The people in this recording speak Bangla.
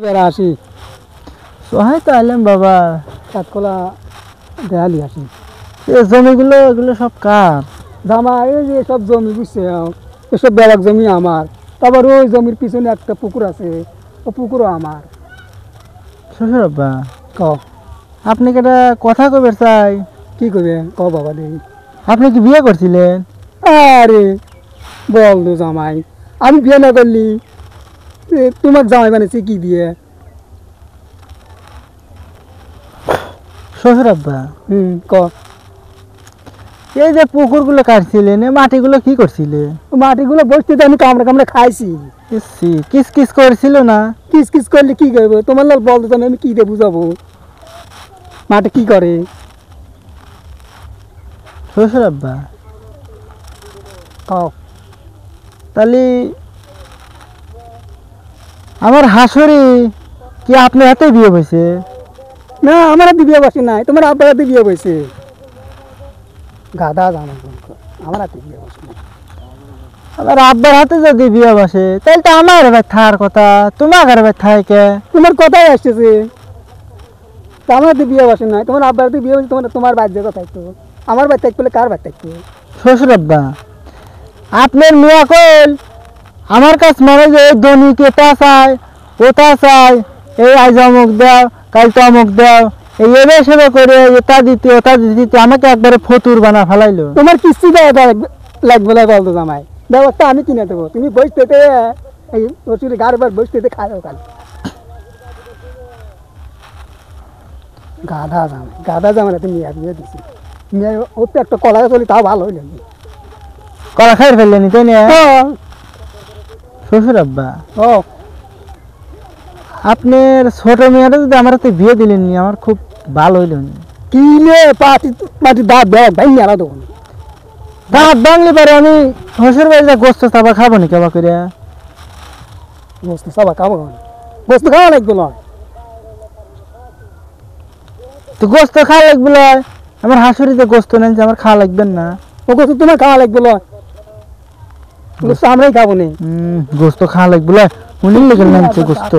বেড়া আসি সহায় তো আইলাম বাবা, কাঠকলা দেয়ালি আসি। এই জমিগুলো এগুলো সব কার? জামা এই যে সব জমি বুঝছে, এসব বেড়াক জমি আমার। তারপর ওই জমির পিছনে একটা পুকুর আছে, ও পুকুরও আমার। শ্বশুর আব্বা, ক আপনি কি একটা কথা কবে চাই? কি করবে ক বাবা দেই। আপনি কি বিয়ে করছিলেন? আরে বল তো জামাই, আমি বিয়ে না করলি তোমার জামাই বানিয়েছি কি দিয়ে? শ্বশুর আব্বা, ক এই যে পুকুরগুলো কাটছিলেন, এই মাটিগুলো কি করছিলেন? মাটিগুলো বসতে আমি কামড়ে কামড়ে খাইছি। ইসি, কিস কিস করছিল না? কিস কিস করলে কি করবো? তোমার লাল বল তো আমি কি দিয়ে বুঝাবো মাটি কি করে? শ্বশুর আব্বা, কও তাহলে আমার হাসুরি কি আপনার হাতে বিয়ে হয়েছে? না, আমার হাতে বিয়ে বসে নাই, তোমার আব্বার হাতে বিয়ে বসে। গাদা জামা আমার হাতে বিয়ে বসে নাই। আমার আব্বার হাতে যদি বিয়ে বসে তাহলে তো আমার এবার থাকার কথা, তোমার এবার থাকে। তোমার কথাই আসতেছে, আমার হাতে বিয়ে বসে নাই, তোমার আব্বার হাতে বিয়ে বসে। তোমার বাচ্চা কথা থাকতো, আমার বাচ্চা থাকলে কার বাচ্চা থাকতো? শ্বশুর আব্বা, আপনার মেয়া কল আমার কাছ মানে যে ধনীকে তা চায় ওটা চায়, এই আজ অমুক দাও কাল তো অমুক দাও, এই এবে সেবে করে এটা দিতে ওটা দিতে আমাকে একবারে ফতুর বানা ফেলাইলো। তোমার কিস্তি দেওয়া লাগবে না বলতো জামাই, ব্যবস্থা আমি কিনে দেবো। তুমি বসতে এই ওষুধে গাড়বার বসতে খাও কাল। গাধা জামাই তুমি বিয়ে দিছি। মেয়ে ওর তো একটা কলা চলি, তাও ভালো হইল। কলা খাই ফেললেনি তাই না? শ্বশুর আব্বা, ও আপনার ছোট মেয়েটা যদি আমার হাতে বিয়ে দিলেন নি, আমার খুব ভালো হইল। কি নে পাটি দাঁত দেখ ভাই মেলা তখন দাঁত ভাঙলে পারে আমি শ্বশুর বাড়িতে গোস্ত চাপা খাবো নি কেবা করে? গোস্ত সবা খাবো, গোস্ত খাওয়া লাগবে না। তো গোস্ত খাওয়া লাগবে লয়, আমার হাসুরিতে গোস্ত নেন, আমার খাওয়া লাগবেন না? ও গোস্ত তোমার খাওয়া লাগবে না, গোস্ত আমরাই খাবো নি। গোস্ত খাওয়া লাগবে লয়, উনি লেগে নেনছে গোস্ত।